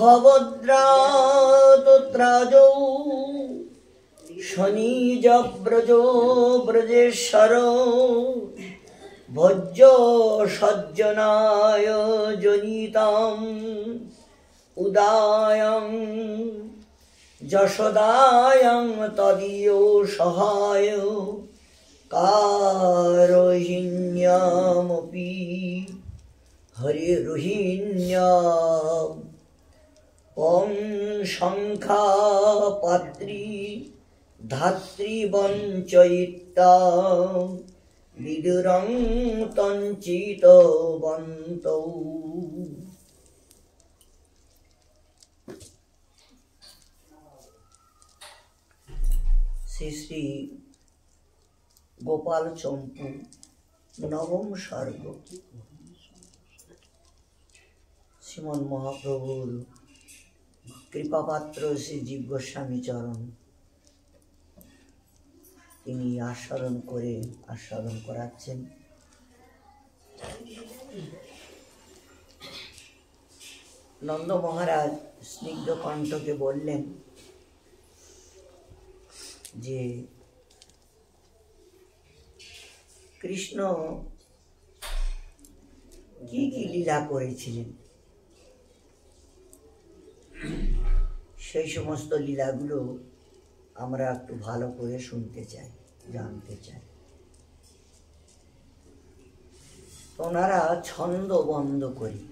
ভবদ্রা তোত্রাজৌ শনিজ ব্রজ ব্রজেশ্বর ভজ্য সজ্জনায় জনিতাম উদায়ং যশোদায়ং তদীয় সহায় কারোহিণ্যামপি হরিরোহিণ্যাম ওং শঙ্খা পাত্রী ধাত্রী বঞ্চয়িতা বিদুরং তঞ্চিত বন্তৌ। শ্রী শ্রী গোপাল চম্পু নবম সর্গ। শ্রীমন মহাপ্রভুর কৃপাপাত্র শ্রী জীব গোস্বামী চরণ তিনি আস্বাদন করাচ্ছেন। নন্দ মহারাজ স্নিগ্ধ কণ্ঠকে বললেন যে কৃষ্ণ কি কি লীলা করেছিলেন, সেই সমস্ত লীলাগুলো আমরা একটু ভালো করে শুনতে চাই, জানতে চাই। ওনারা ছন্দ বন্ধ করি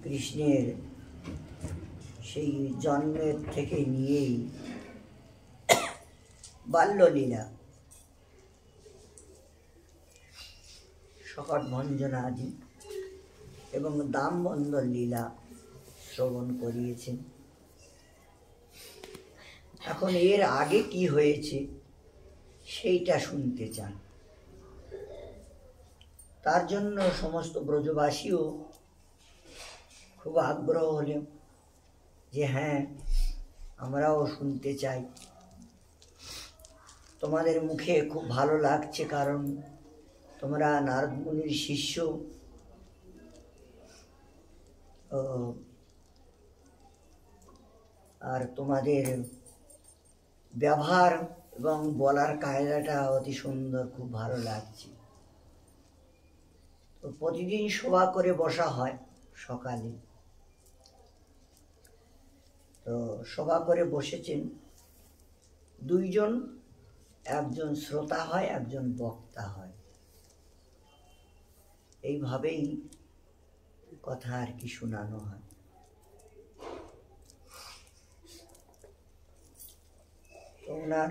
কৃষ্ণের সেই জন্মের থেকে নিয়েই বাল্যলীলা, শকট ভঞ্জনা আদি এবং দামবন্ধ লীলা শ্রবণ করিয়েছেন। এখন এর আগে কি হয়েছে সেইটা শুনতে চান। তার জন্য সমস্ত ব্রজবাসীও খুব আগ্রহ হলেন যে হ্যাঁ, আমরাও শুনতে চাই। তোমাদের মুখে খুব ভালো লাগছে, কারণ তোমরা নারদ মুনির শিষ্য, আর তোমাদের ব্যবহার এবং বলার কায়দাটা অতি সুন্দর, খুব ভালো লাগছে। তো প্রতিদিন সভা করে বসা হয় সকালে, তো সভা করে বসেছেন দুইজন, একজন শ্রোতা হয়, একজন বক্তা হয়। এইভাবেই কথা আর কি শোনানো হয়। ওনার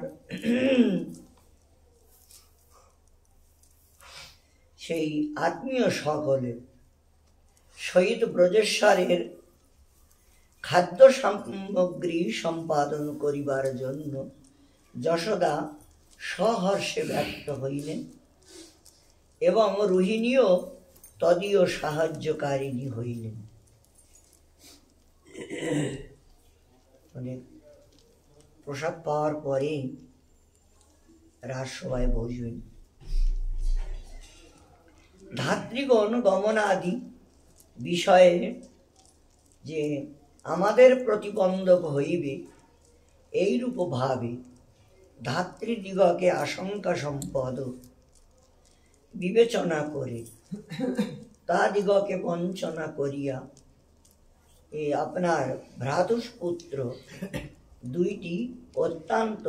সেই আত্মীয় সকলে শহীদ ব্রজেশ্বরের খাদ্য সামগ্রী সম্পাদন করিবার জন্য যশোদা সহর্ষে ব্যক্ত হইলেন এবং রোহিণীও তদীয় সাহায্যকারিণী হইলেন। মানে প্রসাদ পাওয়ার পরে রাজসভায় বসবেন। ধাত্রীগণ গমনাদি বিষয়ে যে আমাদের প্রতিবন্ধক হইবে এইরূপ ভাবে ধাত্রীদিগকে আশঙ্কা সম্পদ বিবেচনা করে তাদিগকে বঞ্চনা করিয়া এই আপনার ভ্রাতুষ্পুত্র দুইটি অত্যন্ত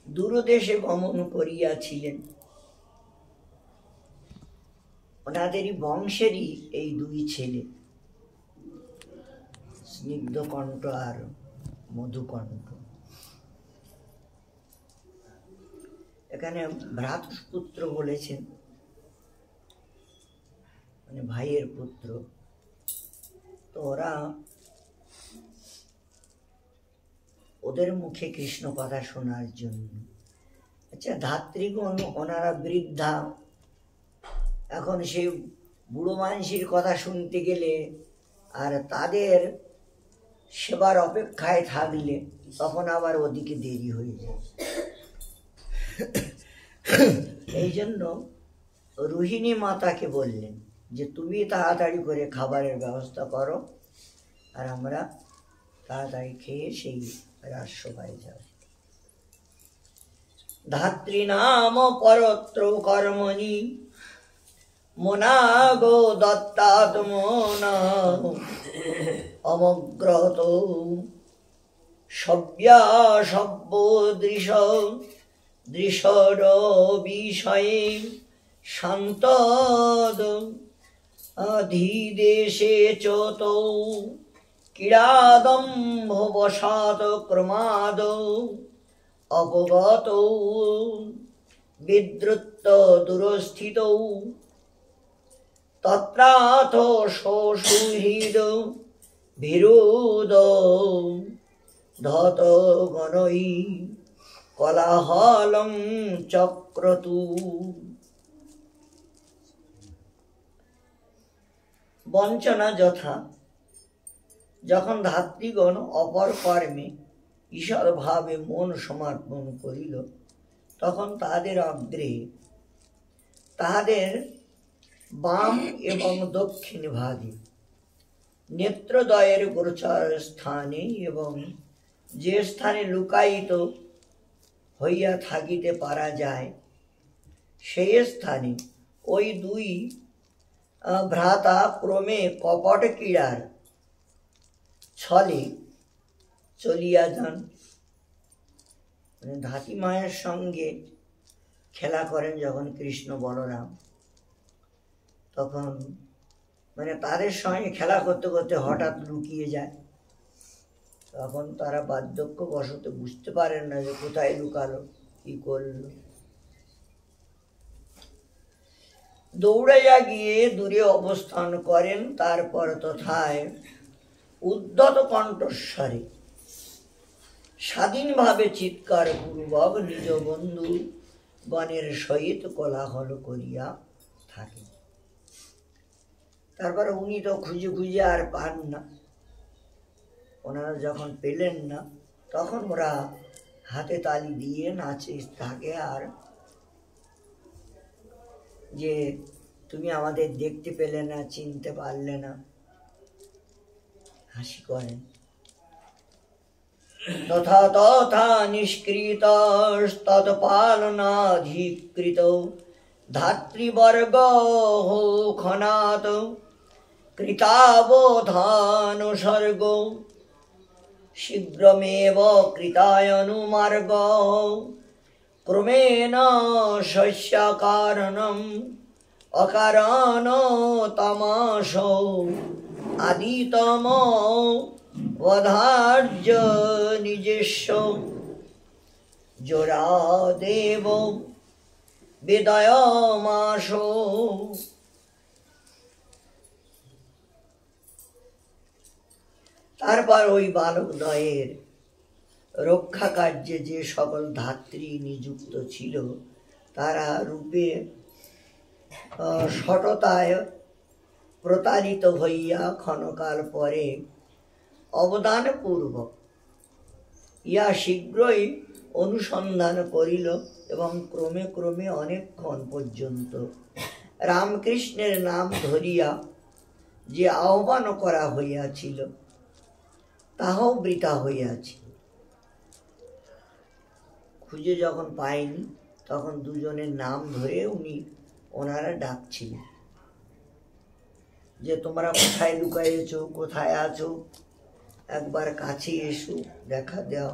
দূরদেশে গমন করিয়াছিলেন। ওনাদেরই বংশেরই এই দুই ছেলে, স্নিগ্ধ কণ্ঠ আর মধুকণ্ঠ। এখানে ভ্রাতুষ্পুত্র বলেছেন, মানে ভাইয়ের পুত্র। তো ওরা ওদের মুখে কৃষ্ণ কথা শোনার জন্য। আচ্ছা, ধাত্রীগণ ওনারা বৃদ্ধা, এখন সেই বুড়ো মানুষের কথা শুনতে গেলে আর তাদের সেবার অপেক্ষায় থাকলে তখন আবার ওদিকে দেরি হয়ে যায়। এই জন্য রোহিণী মাতাকে বললেন যে তুমি তাড়াতাড়ি করে খাবারের ব্যবস্থা করো, আর আমরা তাড়াতাড়ি খেয়ে সেই রাজসভায় যাব। ধাত্রী নাম পরত্র কর্মণি মনাগো দত্তাত্মনা অমগ্রহত সব্যা সব্য দৃশর বিষয়ে শান্তদ অধিদেশে চত ক্রীড়াদম্ভ বসাত ক্রমাদ অপগত বিদ্রুত দুরস্থিত তত্রাথ সুহৃদ বিরোদ ধত গণৈ কলাহলং চক্রতু। বঞ্চনা যথা। যখন ধাত্রীগণ অপর কর্মে ঈশ্বর ভাবে মন সমর্পণ করিল, তখন তাদের অগ্রে তাহাদের বাম এবং দক্ষিণ ভাগে নেত্রদ্বয়ের গোচর স্থানে এবং যে স্থানে লুকায়িত হইয়া থাকিতে পারা যায়, সেই স্থানে ওই দুই ভ্রাতা ক্রমে কপট ক্রীড়ার ছলে চলিয়া যান। ধাত্রী মায়ের সঙ্গে খেলা করেন যখন কৃষ্ণ বলরাম, তখন তাদের সঙ্গে খেলা করতে করতে হঠাৎ লুকিয়ে যায়। তখন তারা বার্ধক্য বশত বুঝতে পারেন না যে কোথায় লুকালো, কি করলো। দৌড়াইয়া গিয়ে দূরে অবস্থান করেন। তারপর তথায় উদ্ধত কণ্ঠস্বরে স্বাধীনভাবে চিৎকার পূর্বক নিজ বন্ধু গণের সহিত কোলাহল করিয়া থাকে। তারপরে উনি তো খুঁজে খুঁজে আর পান না। ওনারা যখন পেলেন না, তখন ওরা হাতে তালি দিয়ে নাচে থাকে, আর যে তুমি আমাদের দেখতে পেলে না, চিনতে পারলে না, হাসি করেন। তথা তথা নিষ্কৃত তৎপালনাধিকৃত ধাত্রীবর্গ খনাত কৃতাবধানুসর্গ শীঘ্রমেব কৃতায়নুমার্গ ক্রমেণ শস্যকারণম অকারণ তমস আদিতম বধার্য নিজস্ব জোরাদেব বেদয়মাস। তারপর ওই বালকদ্বয়ের রক্ষা কার্যে যে সকল ধাত্রী নিযুক্ত ছিল, তারা রূপে সটতায় প্রতারিত হইয়া ক্ষণকাল পরে অবদানপূর্বক ইয়া শীঘ্রই অনুসন্ধান করিল এবং ক্রমে ক্রমে অনেকক্ষণ পর্যন্ত রামকৃষ্ণের নাম ধরিয়া যে আহ্বান করা হইয়াছিল, তাহাও বৃথা হইয়াছিল। খুঁজে যখন পায়নি, তখন দুজনের নাম ধরে ওনারা ডাকছিলেন যে তোমরা কোথায় লুকাইয়েছ, কোথায় আছো, একবার কাছে এসো, দেখা দাও।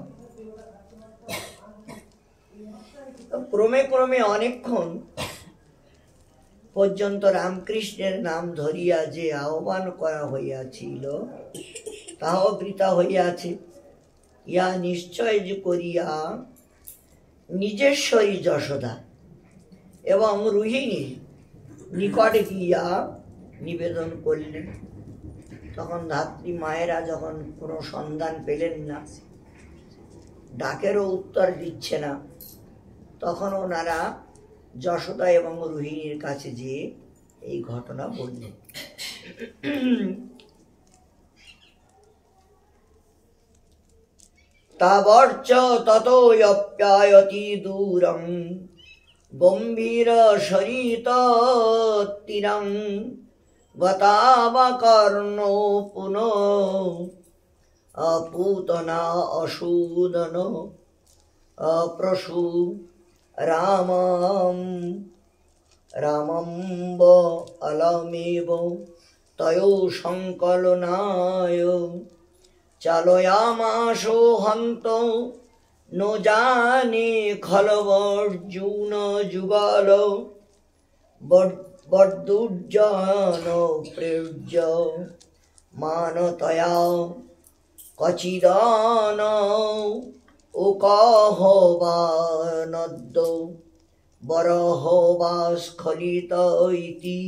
ক্রমে ক্রমে অনেকক্ষণ পর্যন্ত রামকৃষ্ণের নাম ধরিয়া যে আহ্বান করা হইয়াছিল, তাহাও বৃথা হইয়াছে। ইয়া নিশ্চয় যে করিয়া নিজেশ্বরী যশোদা এবং রোহিণীর নিকটে গিয়া নিবেদন করলেন। তখন ধাত্রী মায়েরা যখন কোনো সন্ধান পেলেন না, ডাকেরও উত্তর দিচ্ছে না, তখন ওনারা যশোদা এবং রোহিণীর কাছে যেয়ে এই ঘটনা বললেন। তাবর্চ ততোऽপ্যায়তি দূরং গম্ভীর সরিত তীরং গতাবা কর্ণ পুন অপুতনা অসূদন অপ্রসূ রামম রামম্ব অলমেব তয়ো সংকলনায় চালয়ামাশো হন্ত ন জানে খলবর্জুন যুগল বর্দুর্জন প্রয়োজ্য মানতয়া কচিদান উকহ বা নদ্য বরহ বা স্খলিত ইতি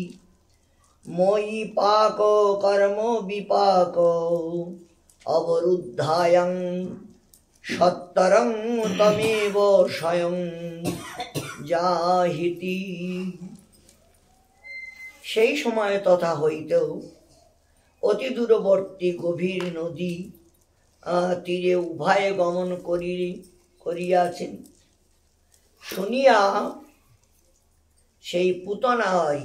মই পাক কর্ম বিপাক অবরুদ্ধায়ং সত্তরং তমেব স্বয়ং যাহিতি। সেই সময় তথা হইতেও অতি দূরবর্তী গভীর নদী তীরে উভয়ে গমন করিয়াছেন শুনিয়া সেই পুতনাই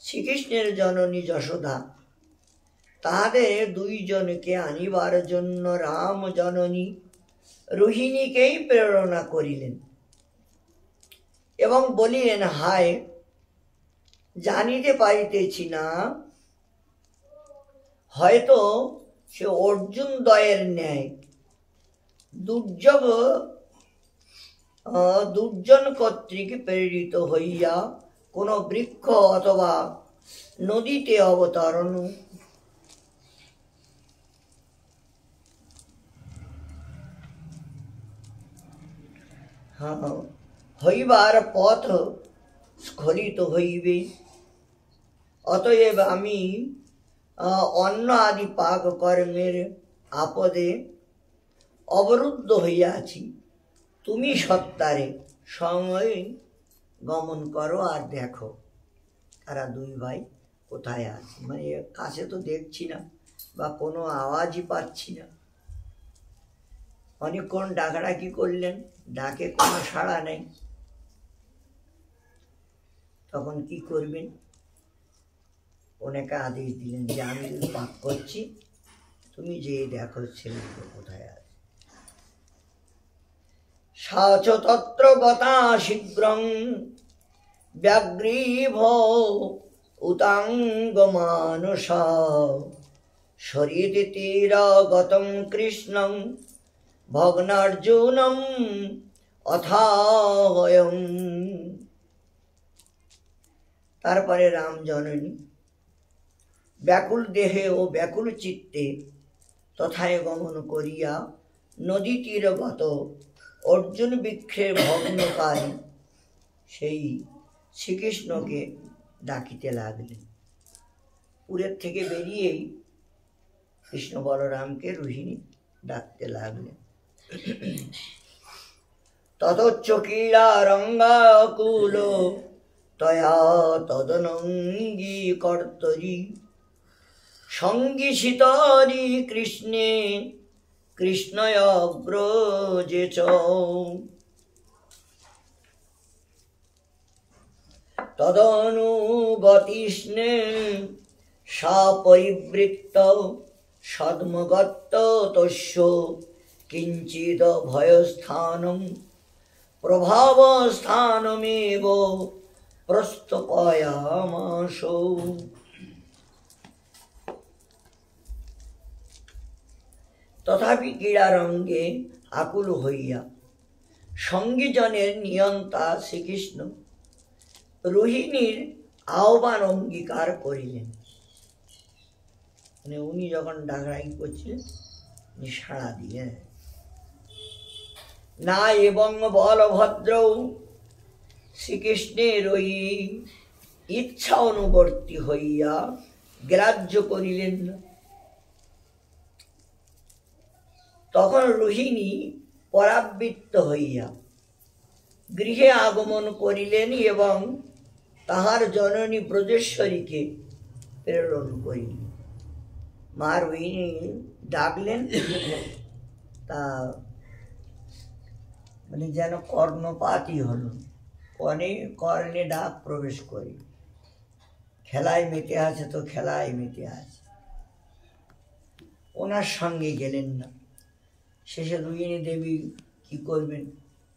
শ্রীকৃষ্ণের জননী যশোদা তাহাদের দুইজনকে আনিবার জন্য রাম জননী রোহিণীকেই প্রেরণা করিলেন এবং বলিলেন, হায়, জানিতে পারিতেছি না, হয়তো সে অর্জুন দ্বয়ের ন্যায় দুর্জন কর্তৃক প্রেরিত হইয়া কোন বৃক্ষ অথবা নদীতে অবতরণ হইবার পথ স্খলিত হইবে। অতএব আমি অন্ন আদি পাক কর্মের আপদে অবরুদ্ধ হইয়াছি, তুমি সত্তারে সময় গমন করো আর দেখো তারা দুই ভাই কোথায় আছে। মানে কাছে তো দেখছি না বা কোনো আওয়াজই পাচ্ছি না। অনেকক্ষণ ডাকাডাকি করলেন, ডাকে কোনো সাড়া নেই। তখন কি করবেন? ওনাকে আদেশ দিলেন যে আমি পাক করছি, তুমি যে দেখো ছেলেগুলো কোথায় আছে। সাচ তত্র গতা শীঘ্রং ব্যাঘ্রীভ উতাঙ্গ মানসা শরীরে তীরগতং কৃষ্ণং ভগ্নার্জুনম অথায়ং। তারপরে রাম জননী ব্যাকুল দেহে ও ব্যাকুল চিত্তে তথায় গমন করিয়া নদী তীরগত অর্জুন বৃক্ষের ভগ্নকারী সেই শ্রীকৃষ্ণকে ডাকিতে লাগলেন। পুরের থেকে বেরিয়েই কৃষ্ণ বলরামকে রোহিণী ডাকতে লাগলেন। ততোচ্চ ক্রীড়া রঙ্গাকুল তয়া তদনঙ্গী কর্তরি সঙ্গী শীতরি কৃষ্ণে কৃষ্ণয় অগ্রজে চ। তদনুগতিষ্ণে সা পরিবৃত্ত সদ্মগত্ত তস্য কিঞ্চিদ ভয়স্থানম প্রভাবস্থানমেব প্রস্থপয়ামাস। তথাপি ক্রীড়ারঙ্গে আকুল হইয়া সঙ্গীজনের নিয়ন্তা শ্রীকৃষ্ণ রোহিণীর আহ্বান অঙ্গীকার করিলেন। মানে উনি যখন ডাকডাকি করছিলেন উনি সাড়া দিলেন না। এবং বলভদ্র শ্রীকৃষ্ণের ওই ইচ্ছা অনুবর্তী হইয়া গ্রাহ্য করিলেন না। তখন রোহিণী পরাবৃত্ত হইয়া গৃহে আগমন করিলেন এবং তাহার জননী ব্রজেশ্বরীকে প্রেরণ করিলেন। মা রোহিণী ডাকলেন, তা মানে যেন কর্ণপাতই হল, কর্ণে ডাক প্রবেশ করি। খেলায় মেতে আছে তো খেলায় মেতে আছে, ওনার সঙ্গে গেলেন না। শেষে রুহিণী দেবী কি করবেন,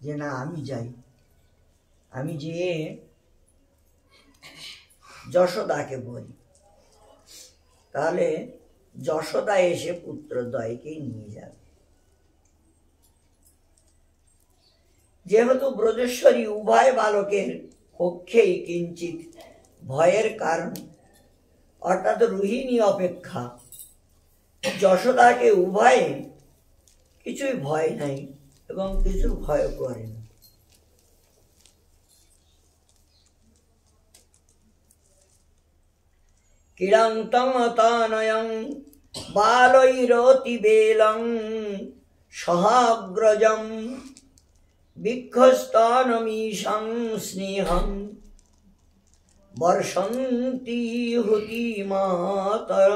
যে না আমি যাই, আমি যেয়ে যশোদাকে বলি, তাহলে যশোদা এসে পুত্রদ্বয়কেই নিয়ে যাবে। যেহেতু ব্রজেশ্বরী উভয় বালকের পক্ষেই কিঞ্চিত ভয়ের কারণ, অর্থাৎ রোহিণী অপেক্ষা যশোদাকে উভয়ে কিছুই ভয় নাই এবং কিছু ভয় করেন। কিরান্তং তানয়ং বালৈরতিবেলং সহাগ্রজম বিক্ষস্তানমীশং স্নেহং বর্ষন্তি হুতি মাতর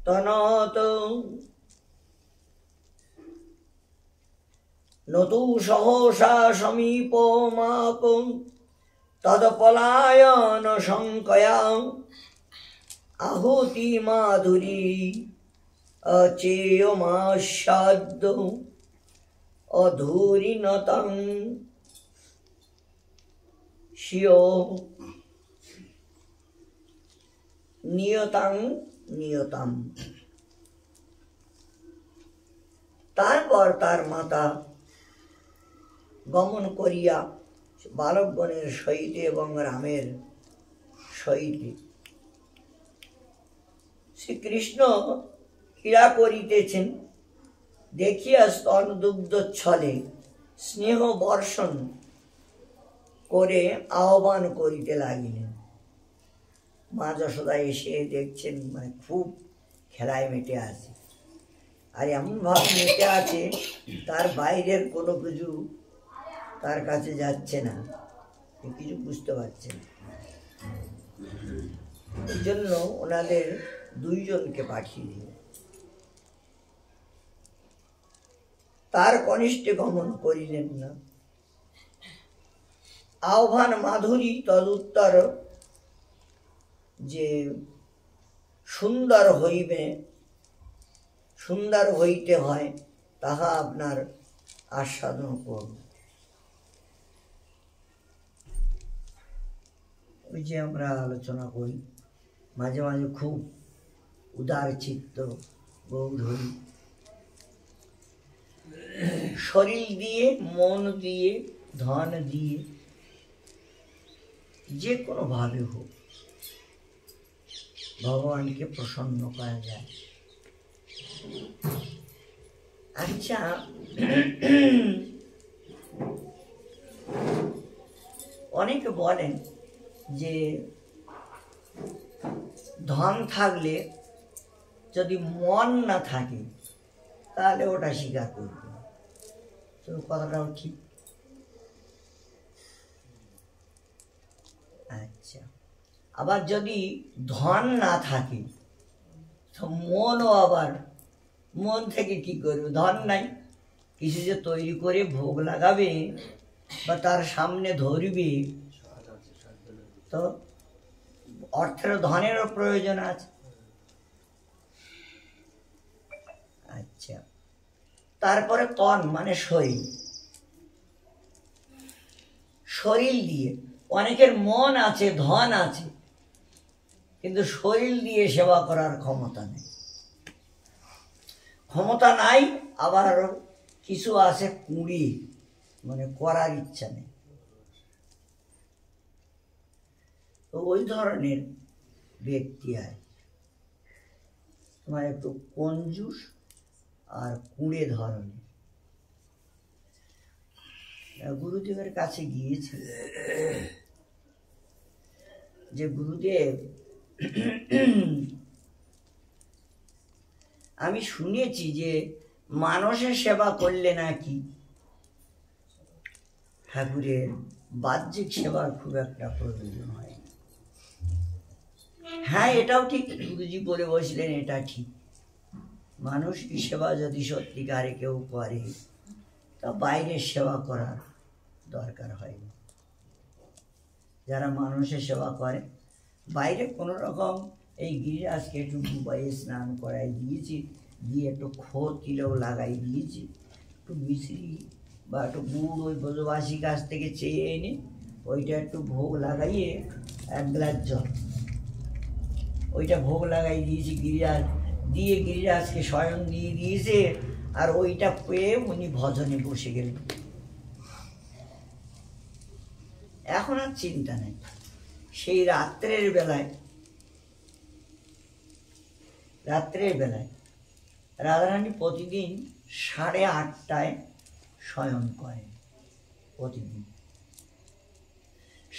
তনত নতু সহসা সমীপমাপ তদপলায়ন শঙ্কয়া আহুতি মাধুরী অচেয়মাস্যাদ্য অধূরিণতং শিও নিয়তাং নিয়তাম। তারপর তার মাতা গমন করিয়া বালকগণের সহিতে এবং রামের সহিতে শ্রীকৃষ্ণ ক্রীড়া করিতেছেন দেখিয়া স্তনদুগ্ধ ছলে স্নেহ বর্ষণ করে আহ্বান করিতে লাগিলেন। মা যশোদা এসে দেখছেন মানে খুব খেলায় মেতে আছে, আর এমন ভাবে মেতে আছে তার বাইরের কোনো কিছু তার কাছে যাচ্ছে না, কিছু বুঝতে পারছে না। এই জন্য ওনাদের দুইজনকে পাঠিয়ে দিল। তার কনিষ্ঠে গমন করিলেন না। আহ্বান মাধুরী তদুত্তর যে সুন্দর হইবে, সুন্দর হইতে হয় তাহা আপনার আস্বাদন করুন। ওই যে আমরা আলোচনা করি মাঝে মাঝে খুব উদার চিত্ত গৌরহরি, শরীর দিয়ে মন দিয়ে ধন দিয়ে যে কোনো ভাবে হোক ভগবানকে প্রসন্ন করা যায়। আচ্ছা, অনেকে বলেন যে ধন থাকলে যদি মন না থাকে তাহলে ওটা স্বীকার করবে না। তো কথাটাও ঠিক। আচ্ছা, আবার যদি ধন না থাকে তো মনও আবার, মন থেকে কি করবে, ধন নাই, কিছু যে তৈরি করে ভোগ লাগাবে বা তার সামনে ধরবে, তো অর্থের ধনেরও প্রয়োজন আছে। আচ্ছা, তারপরে তন মানে শরীর, শরীর দিয়ে অনেকের মন আছে ধন আছে কিন্তু শরীর দিয়ে সেবা করার ক্ষমতা নেই, ক্ষমতা নাই। আবার কিছু আছে কুড়ি মানে করার ইচ্ছা নেই। তো ওই ধরনের ব্যক্তি আছে, তোমার একটু কঞ্জুস আর কুঁড়ে ধরনের। গুরুদেবের কাছে গিয়েছিল যে গুরুদেব, আমি শুনেছি যে মানুষের সেবা করলে নাকি ঠাকুরের বাহ্যিক সেবার খুব একটা প্রয়োজন হয়। হ্যাঁ, এটাও ঠিক, গুরুজি বলে বসলেন, এটা ঠিক। মানুষের সেবা যদি সত্যিকারে কেউ করে তা বাইরের সেবা করার দরকার হয় না। যারা মানুষের সেবা করে বাইরে কোনো রকম এই গিরিরাজকে একটু ডুবাইয়ে স্নান করাই দিয়েছি, দিয়ে একটু খোর তিলেও লাগাই দিয়েছি, একটু মিশ্রি বা একটু গুড় ওই ব্রজবাসীর কাছ থেকে চেয়ে এনে ওইটা একটু ভোগ লাগাইয়ে 1 গ্লাস জল ওইটা ভোগ লাগাই দিয়েছি গিরিরাজ, দিয়ে গিরিরাজকে স্বয়ং দিয়ে দিয়েছে। আর ওইটা পেয়ে উনি ভজনে বসে গেলেন। এখন আর চিন্তা নেই। সেই রাত্রের বেলায় রাধারানী প্রতিদিন 8:30টায় শয়ন করেন। প্রতিদিন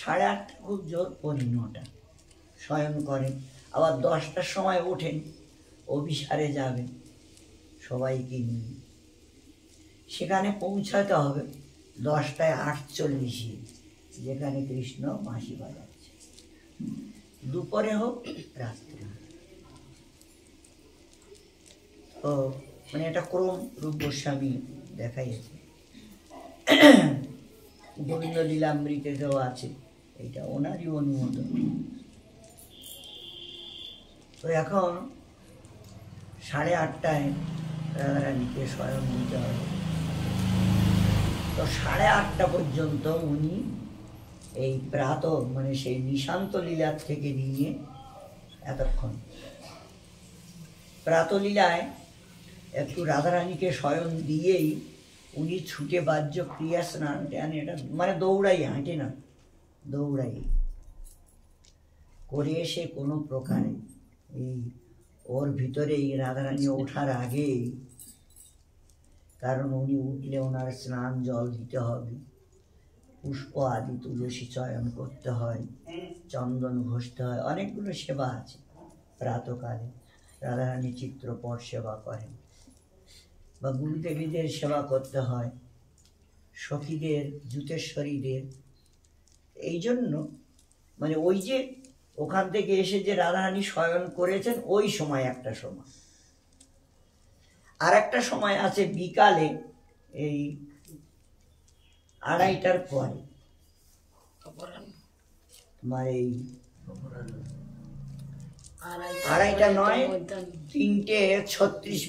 8:30 খুব জোর 9:15 শয়ন করেন। আবার 10টার সময় ওঠেন, অভিসারে যাবেন সবাইকে নিয়ে। সেখানে পৌঁছাতে হবে 10:48, যেখানে কৃষ্ণ বাঁশি বাজাচ্ছে। দুপুরে হোক রাত্রে হোক, তো মানে এটা ক্রম রূপ গোস্বামী দেখাইছে। গোবিন্দ লীলামৃতেও আছে, এটা ওনারই অনুমোদন। তো এখন 8:30টায় রাধারানীকে স্বয়ং দিতে হবে। তো 8:30 পর্যন্ত উনি এই প্রাত মানে সেই নিশান্ত লীলার থেকে নিয়ে এতক্ষণ প্রাতলীলায় একটু রাধারানীকে স্বয়ং দিয়েই উনি ছুটে বাহ্য ক্রিয়া স্নান টান এটা মানে দৌড়াই, হাঁটে না, দৌড়াই করে এসে কোনো প্রকারে এই ওর ভিতরেই রাধারানী ওঠার আগেই, কারণ উনি উঠলে ওনার স্নান জল দিতে হবে, পুষ্প আদি তুলসী চয়ন করতে হয়, চন্দন ঘষতে হয়, অনেকগুলো সেবা আছে। প্রাতকালে রাধারানী চিত্রপট সেবা করেন, বা গুরুদেবীদের সেবা করতে হয়, সখীদের, জুতেশ্বরীদের। এই জন্য মানে ওই যে ওখান থেকে এসে যে রাধারানী শয়ন করেছেন ওই সময় একটা সময়, আর একটা সময় আছে বিকালে এই 2:30টার পরে, মানে এই 2:30 নয় 3:36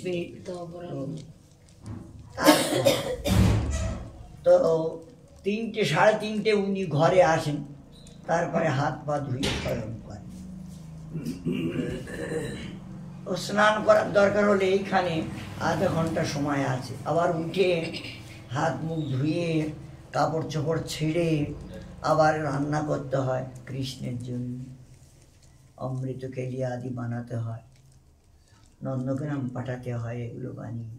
তো 3:30 উনি ঘরে আসেন, তারপরে হাত পা ধুয়ে শয়ন করেন। ও স্নান করার দরকার হলে এইখানে আধা ঘন্টা সময় আছে, আবার উঠে হাত মুখ ধুয়ে কাপড় চোপড় ছেড়ে আবার রান্না করতে হয় কৃষ্ণের জন্য, অমৃত কেলি আদি বানাতে হয়, নন্দগ্রাম পাঠাতে হয়, এগুলো বানিয়ে।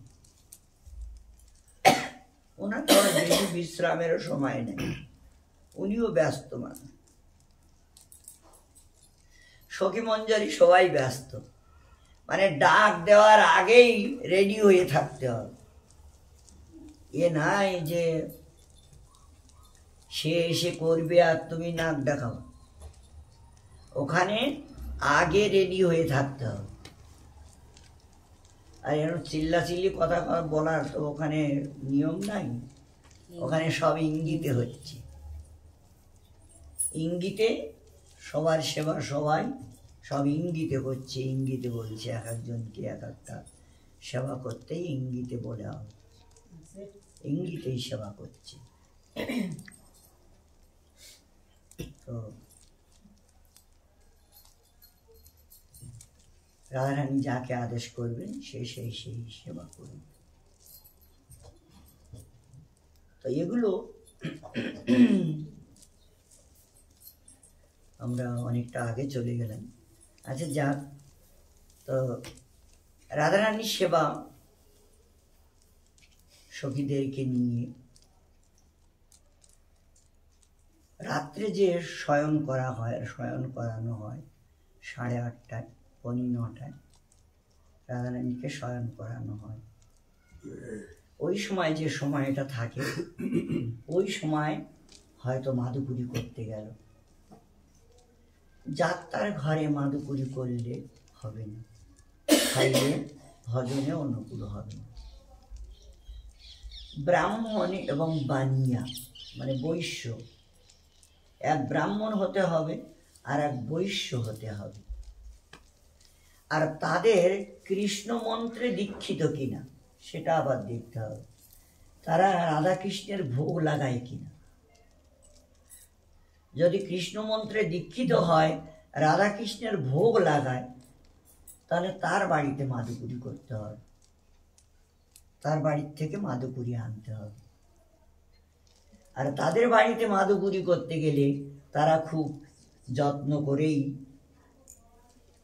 ওনার তো বেশি বিশ্রামেরও সময় নেই, উনিও ব্যস্ত মানুষ। সখী মঞ্জরি সবাই ব্যস্ত, মানে ডাক দেওয়ার আগেই রেডি হয়ে থাকতে হবে। এ নাই যে সে এসে করবে আর তুমি নাক দেখাও, ওখানে আগে রেডি হয়ে থাকতে হবে। আর এরকম চিল্লাচিল্লি কথা বলার তো ওখানে নিয়ম নাই, ওখানে সব ইঙ্গিতে হচ্ছে। ইঙ্গিতে সবার সেবা সবাই সব ইঙ্গিতে করছে, ইঙ্গিতে বলছে, এক একজনকে এক একটা সেবা করতেই ইঙ্গিতে বলে হবে, ইঙ্গিতেই সেবা করছে। তো রাধারানী যাকে আদেশ করবেন সে সেই সেবা করবে। তো এগুলো আমরা অনেকটা আগে চলে গেলাম। আচ্ছা যাক, তো রাধারানীর সেবা সখীদেরকে নিয়ে রাত্রে যে শয়ন করা হয়, শয়ন করানো হয় 8:30টায়, 9:15টায় রাধারানীকে শয়ন করানো হয়। ওই সময় যে সময়টা থাকে ওই সময় হয়তো মাদুপুরি করতে গেল, যাত্রার ঘরে মাদুপুরি করলে হবে না, খাইলে ভজনে অনুকূল হবে না। ব্রাহ্মণ এবং বানিয়া মানে বৈশ্য, এক ব্রাহ্মণ হতে হবে আর এক বৈশ্য হতে হবে। আর তাদের কৃষ্ণ মন্ত্রে দীক্ষিত কিনা সেটা আবার দেখতে হবে। তারা রাধাকৃষ্ণের ভোগ লাগায় কিনা। যদি কৃষ্ণ মন্ত্রে দীক্ষিত হয়, রাধাকৃষ্ণের ভোগ লাগায়, তাহলে তার বাড়িতে মাদুপুরি করতে হবে, তার বাড়ির থেকে মাদুপুরি আনতে হবে। আর তাদের বাড়িতে মাদুপুরি করতে গেলে তারা খুব যত্ন করেই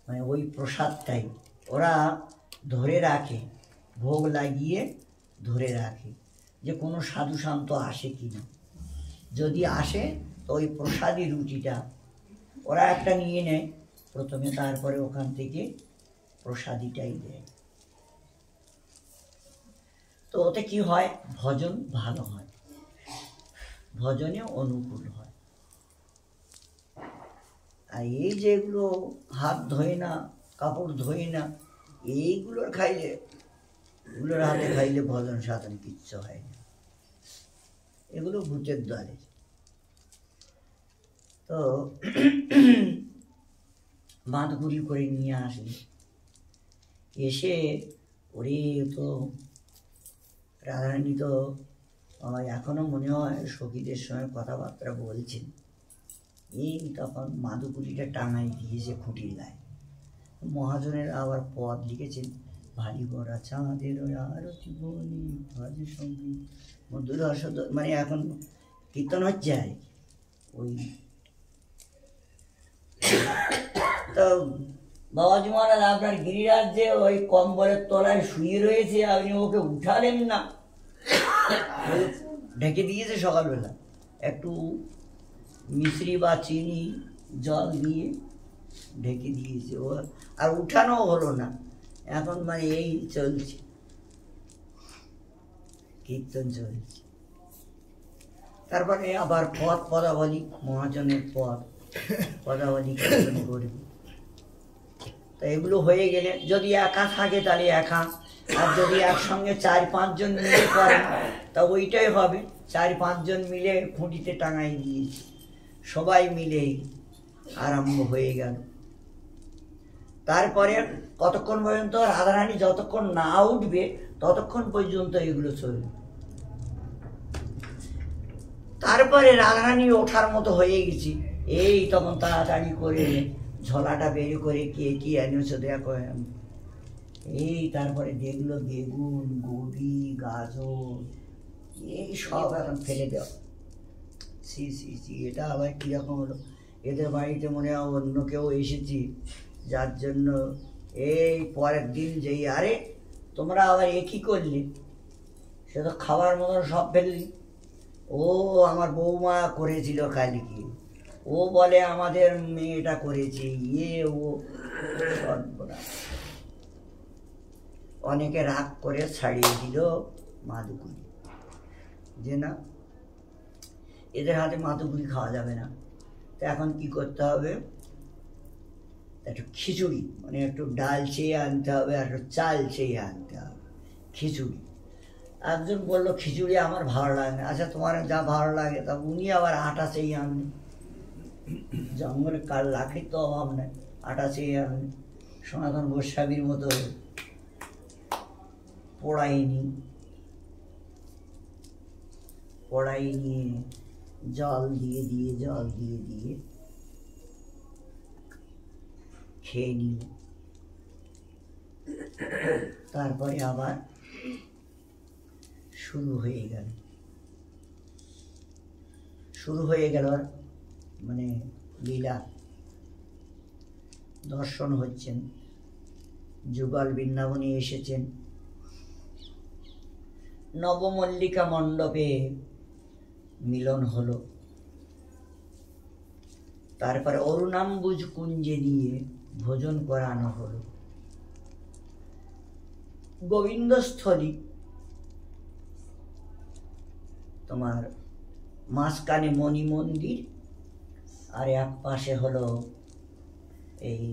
মানে ওই প্রসাদটাই ওরা ধরে রাখে, ভোগ লাগিয়ে ধরে রাখে যে কোনো সাধু শান্ত আসে কিনা। যদি আসে তো ওই প্রসাদী রুটিটা ওরা একটা নিয়ে নেয় প্রথমে, তারপরে ওখান থেকে প্রসাদীটাই দেয়। তো ওতে কি হয়, ভজন ভালো হয়, ভজনে অনুকূল হয়। আর এই যেগুলো হাত ধোয় না, কাপড় ধোয় না, এইগুলোর খাইলে, এগুলোর হাতে খাইলে ভজন সাধন কিচ্ছু হয় না, এগুলো ভূতের দ্বারে। তো মাদুপুরি করে নিয়ে আসলে এসে ওরে তো রাধারানী তো এখনো মনে হয় সখীদের সঙ্গে কথাবার্তা বলছেন। এই তখন মাদুপুরিটা টাঙাই দিয়েছে খুঁটির গায়ে। মহাজনের আবার পদ লিখেছেন, ভারী ভরা চাঁদের আরতি বলি ভাজে সঙ্গীত মধুর রসদ, মানে এখন কীর্তন হচ্ছে আর ওই। তো বাবাজি মহারাজ আপনার গিরিরাজ যে ওই কম্বলের তলায় শুয়ে রয়েছে, আপনি ওকে উঠালেন না? ঢেকে দিয়েছে সকালবেলা, একটু মিশ্রি বা চিনি জল দিয়ে ঢেকে দিয়েছে, ও আর উঠানো হলো না। এখন মানে এই চলছে, কীর্তন চলছে। তারপরে আবার পদাবলী, মহাজনের পদাবলী কীর্তন করবে। তো এগুলো হয়ে গেলে যদি একা থাকে তাহলে একা, আর যদি একসঙ্গে 4-5 জন মিলে করেন তা ওইটাই হবে। 4-5 জন মিলে খুঁটিতে টাঙাই দিয়েছি, সবাই মিলে আরম্ভ হয়ে গেল। তারপরে কতক্ষণ পর্যন্ত রাধারানী যতক্ষণ না উঠবে ততক্ষণ পর্যন্ত এগুলো চলবে। তারপরে রাধারানী ওঠার মতো হয়ে গেছি, এই তখন তাড়াতাড়ি করে ঝোলাটা বের করে কে কি এনেছো দেখো। এই তারপরে দেখলো বেগুন, গোবি, গাজর, এই সব এখন ফেলে দেওয়া। সি সি সি, এটা আবার কীরকম হলো? এদের বাড়িতে মনে হয় অন্য কেউ এসেছি, যার জন্য এই পরের দিন যেই আরে তোমরা আবার এ কী করলে, সে তো খাবার মতন সব ফেললি। ও আমার বৌমা করেছিল কালকে, ও বলে আমাদের মেয়েটা করেছে, ও অনেকে রাগ করে ছাড়িয়ে দিল মাদুপুরি, যে না এদের হাতে মাদুপুরি খাওয়া যাবে না। তো এখন কি করতে হবে, একটু খিচুড়ি, মানে একটু ডাল চেয়ে আনতে হবে, আর একটু চাল চেয়ে আনতে হবে, খিচুড়ি। একজন বললো খিচুড়ি আমার ভালো লাগে না। আচ্ছা তোমার যা ভালো লাগে, তা উনি আবার আটা চেয়ে আনলেন। জঙ্গলে কাল লাকড়ির তো অভাব নেই, আটা চেয়ে আনলেন। সনাতন গোস্বামীর মতো কড়াই নিয়ে জল দিয়ে খেয়ে নিল। তারপরে আবার শুরু হয়ে গেল মানে লীলা। দর্শন হচ্ছেন, যুগল বৃন্দাবনে এসেছেন, নবমল্লিকা মণ্ডপে মিলন হলো। তারপরে অরুণাম্বুজ কুঞ্জে নিয়ে ভোজন করানো হলো। গোবিন্দস্থলী তোমার মাঝখানে মণি মন্দির, আর এক পাশে হলো এই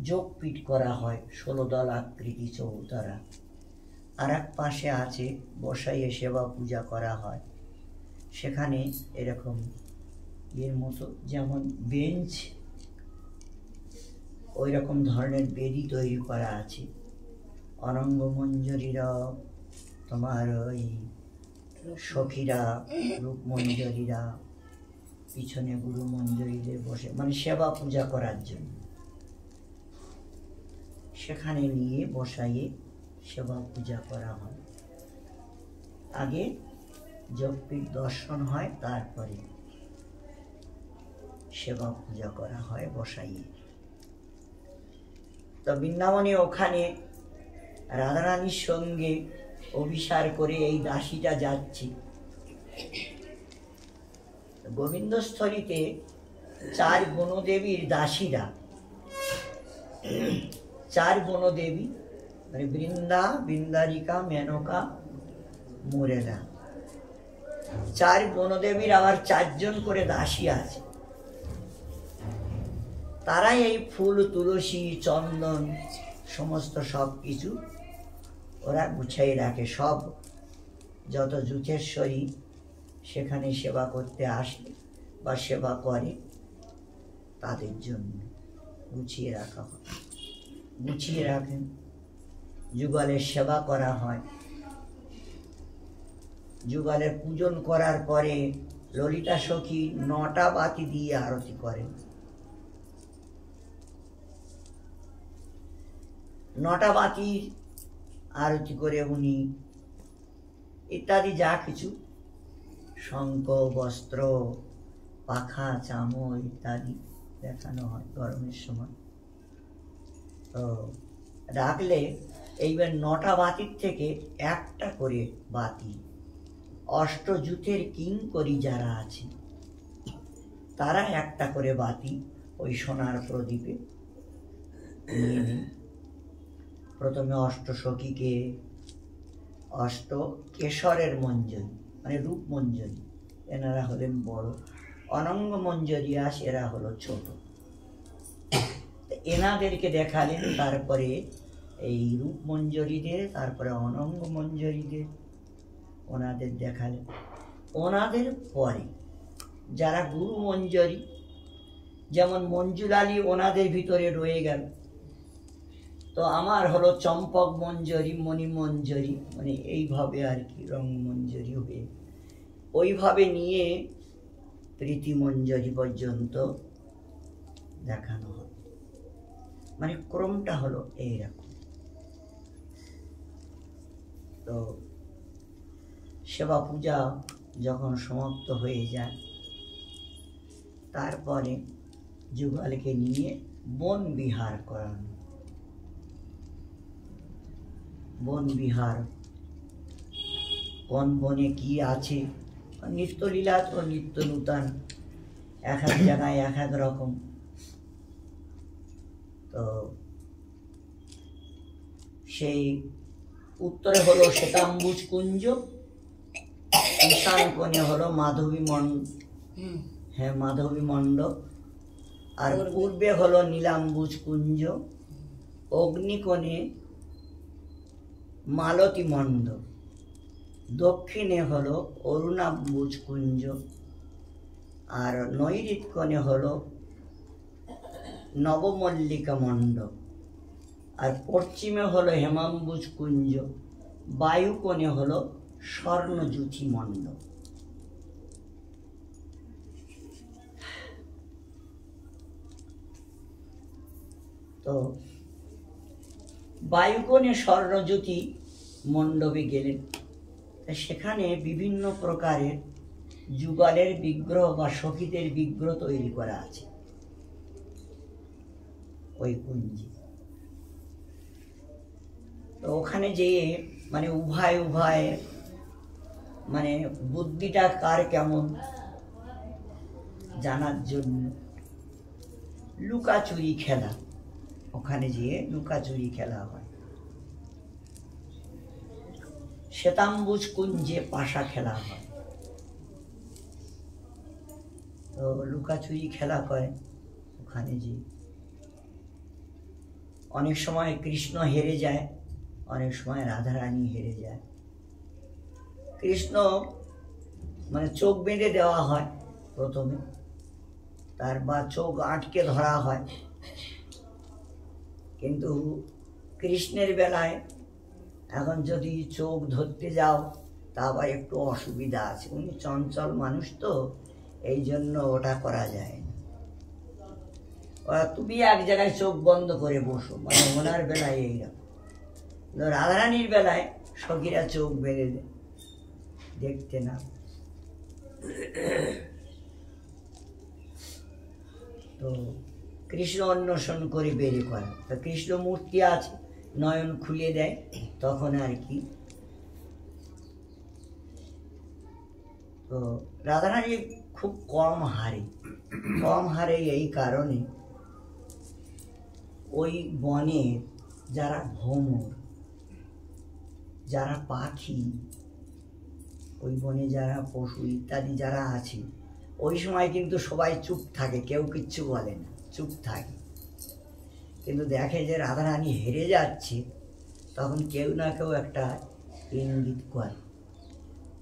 যোগপীঠ করা হয় 16 দল আকৃতি চৌতারা, আর এক পাশে আছে বসাইয়ে সেবা পূজা করা হয়। সেখানে এরকম এর মতো, যেমন বেঞ্চ ওই রকম ধরনের বেদি তৈরি করা আছে। অনঙ্গ মঞ্জরীরা, তোমার ওই সখীরা, রূপমঞ্জরীরা, পিছনে গুরু মঞ্জরীদের বসে, মানে সেবা পূজা করার জন্য সেখানে নিয়ে বসাইয়ে সেবা পূজা করা হয়। আগে যোগপীঠ দর্শন হয়, তারপরে সেবা পূজা করা হয় বসাইয়ে। তো বৃন্দাবনে ওখানে রাধারানীর সঙ্গে অভিসার করে এই দাসীটা যাচ্ছে। গোবিন্দস্থলীতে 4 বনদেবীর দাসীরা, 4 বনদেবী মানে বৃন্দা, বৃন্দারিকা, মেনকা, মোরেলা, 4 বনদেবীর আবার 4 জন করে দাসী আছে। তারাই এই ফুল, তুলসী, চন্দন সমস্ত সব কিছু ওরা গুছাই রাখে। সব যত জুথেশ্বরী সেখানে সেবা করতে আসে বা সেবা করে তাদের জন্য গুছিয়ে রাখা হয়, গুছিয়ে রাখেন। যুগলের সেবা করা হয়। যুগলের পূজন করার পরে ললিতা সখী 9টা বাতি দিয়ে আরতি করেন। 9টা বাতি আরতি করে উনি ইত্যাদি যা কিছু শঙ্খ, বস্ত্র, পাখা, চামর ইত্যাদি দেখানো হয় গরমের সময়। তো রাখলে এইবার 9টা বাতির থেকে একটা করে বাতি অষ্টযুথের কিঙ্করী যারা আছে তারা একটা করে বাতি ওই সোনার প্রদীপে নিয়ে নেন। প্রথমে অষ্টসখীকে, অষ্ট কেশরের মঞ্জরী মানে রূপ মঞ্জরী, এনারা হলেন বড়। অনঙ্গ মঞ্জরী আস, এরা হলো ছোট। এনাদেরকে দেখালেন, তারপরে এই রূপ মঞ্জরীদের, তারপরে অনঙ্গ মঞ্জরীদের ওনাদের দেখালেন। ওনাদের পরে যারা গুরু মঞ্জরী, যেমন মঞ্জুলালী ওনাদের ভিতরে রয়ে গেল। তো আমার হলো চম্পক মঞ্জরী, মণি মঞ্জরী, মানে এইভাবে আর কি রং মঞ্জরী হয়ে ওইভাবে নিয়ে প্রীতি মঞ্জরী পর্যন্ত দেখানো হবে। মানে ক্রমটা হলো এইরকম। তো সেবা পূজা যখন সমাপ্ত হয়ে যায়, তারপরে যুগলকে নিয়ে বন বিহার করানো। বন বিহার, কোন বনে কি আছে, নিত্যলীলা তো নিত্য নূতন, এক এক জায়গায় এক এক রকম। তো সেই উত্তরে হলো শ্বেতাম্বুজ কুঞ্জ, ঈশান কোণে হলো মাধবী মণ্ডপ, হ্যাঁ মাধবী মণ্ডপ, আর পূর্বে হলো নীলাম্বুজ কুঞ্জ, অগ্নিকোণে মালতী মণ্ডপ, দক্ষিণে হলো অরুণাম্বুজ কুঞ্জ, আর নৈঋত কোণে হলো নবমল্লিকা মণ্ডপ, আর পশ্চিমে হলো হেমাম্বুজ কুঞ্জ, বায়ু কোণে হলো স্বর্ণজ্যোতি মণ্ডপ। তো বায়ুকোণে স্বর্ণজ্যোতি মণ্ডপে গেলেন। সেখানে বিভিন্ন প্রকারের যুগলের বিগ্রহ বা সখীদের বিগ্রহ তৈরি করা আছে ওই কুঞ্জে। তো ওখানে যেয়ে মানে উভয় উভয় মানে বুদ্ধিটা কার কেমন জানার জন্য লুকাচুরি খেলা, ওখানে যেয়ে লুকাচুরি খেলা হয়। শ্বেতাম্বুজ কুঞ্জে পাশা খেলা হয়। তো লুকাচুরি খেলা করে ওখানে যে অনেক সময় কৃষ্ণ হেরে যায়, অনেক সময় রাধারানী হেরে যায়। কৃষ্ণ মানে চোখ বেঁধে দেওয়া হয় প্রথমে, তার বা চোখ আটকে ধরা হয়। কিন্তু কৃষ্ণের বেলায় এখন যদি চোখ ধরতে যাও তা আবার একটু অসুবিধা আছে, উনি চঞ্চল মানুষ তো, এই জন্য ওটা করা যায় না। তুমি এক জায়গায় চোখ বন্ধ করে বসো, মানে ওনার বেলায় এইরকম। রাধারানীর বেলায় সখীরা চোখ বেঁধে দেখতে না। তো কৃষ্ণ অন্বেষণ করে বেরিয়ে করে, তো কৃষ্ণ মূর্তি আছে, নয়ন খুলে দেয়, তখন আর কি। তো রাধারানী খুব কম হারে এই কারণে ওই বনের যারা ভ্রমর, যারা পাখি, ওই বনে যারা পশু ইত্যাদি যারা আছে, ওই সময় কিন্তু সবাই চুপ থাকে, কেউ কিচ্ছু বলে না, চুপ থাকে। কিন্তু দেখে যে রাধারানী হেরে যাচ্ছে, তখন কেউ না কেউ একটা ইঙ্গিত করে।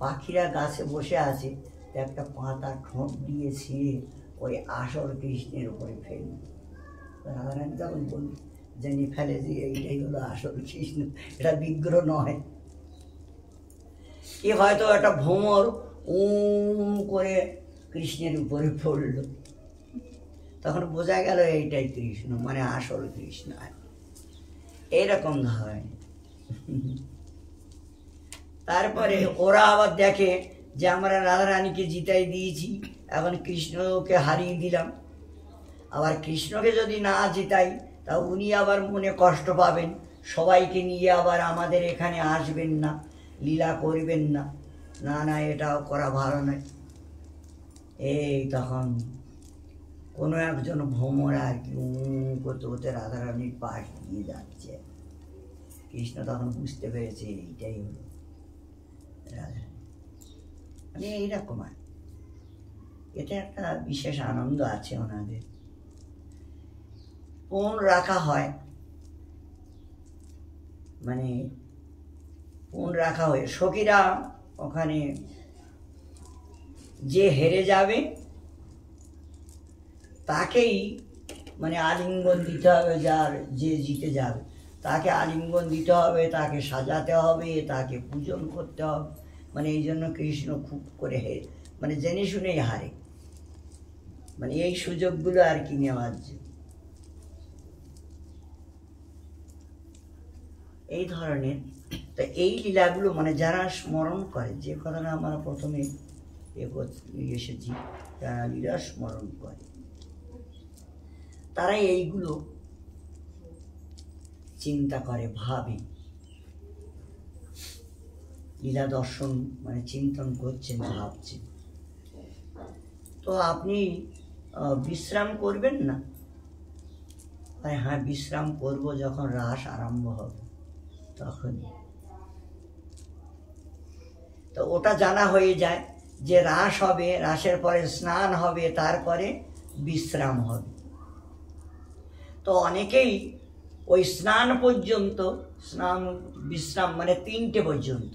পাখিরা গাছে বসে আছে, একটা পাতা ঠোঁট দিয়ে ছিঁড়ে ওই আসল কৃষ্ণের উপরে ফেলল। রাধারানী তখন জেনে ফেলে যে এইটাই হলো আসল কৃষ্ণ, এটা বিগ্রহ নয়। কি হয়তো একটা ভ্রমর করে কৃষ্ণের উপরে পড়ল, তখন বোঝা গেল এইটাই কৃষ্ণ, মানে আসল কৃষ্ণ। এইরকম হয়। তারপরে ওরা আবার দেখে যে আমরা রাধারানীকে জিতাই দিয়েছি, এখন কৃষ্ণকে হারিয়ে দিলাম। আবার কৃষ্ণকে যদি না জিতাই তা উনি আবার মনে কষ্ট পাবেন, সবাইকে নিয়ে আবার আমাদের এখানে আসবেন না, লীলা করবেন না। না না, এটাও করা ভালো নয়। এই তখন কোনো একজন ভ্রমর আর কি করতে করতে রাধারানীর পাশ দিয়ে যাচ্ছে। কৃষ্ণ তখন বুঝতে পেরেছে এইটাই হলো রাধারানী, মানে এইরকম। আর এটা একটা বিশেষ আনন্দ আছে ওনাদের। পণ রাখা হয়, মানে পণ রাখা হয়। সখীরা ওখানে যে হেরে যাবে তাকেই মানে আলিঙ্গন দিতে হবে, যার যে জিতে যাবে তাকে আলিঙ্গন দিতে হবে, তাকে সাজাতে হবে, তাকে পূজন করতে হবে। মানে এই জন্য কৃষ্ণ খুব করে মানে জেনে শুনেই হারে, মানে এই সুযোগগুলো আর কি নেওয়ার জন্য। এই ধরনের তো এই লীলাগুলো মানে যারা স্মরণ করে, যে কথাটা আমরা প্রথমে এসেছি, যারা লীলা স্মরণ করে তারাই এইগুলো চিন্তা করে, ভাবে। লীলা দর্শন মানে চিন্তন করছেন, ভাবছেন। তো আপনি বিশ্রাম করবেন না? হ্যাঁ, বিশ্রাম করব যখন রাস আরম্ভ হবে তখন। তো ওটা জানা হয়ে যায় যে রাস হবে, রাসের পরে স্নান হবে, তারপরে বিশ্রাম হবে। তো অনেকেই ওই স্নান পর্যন্ত, স্নান বিশ্রাম মানে 3টে পর্যন্ত,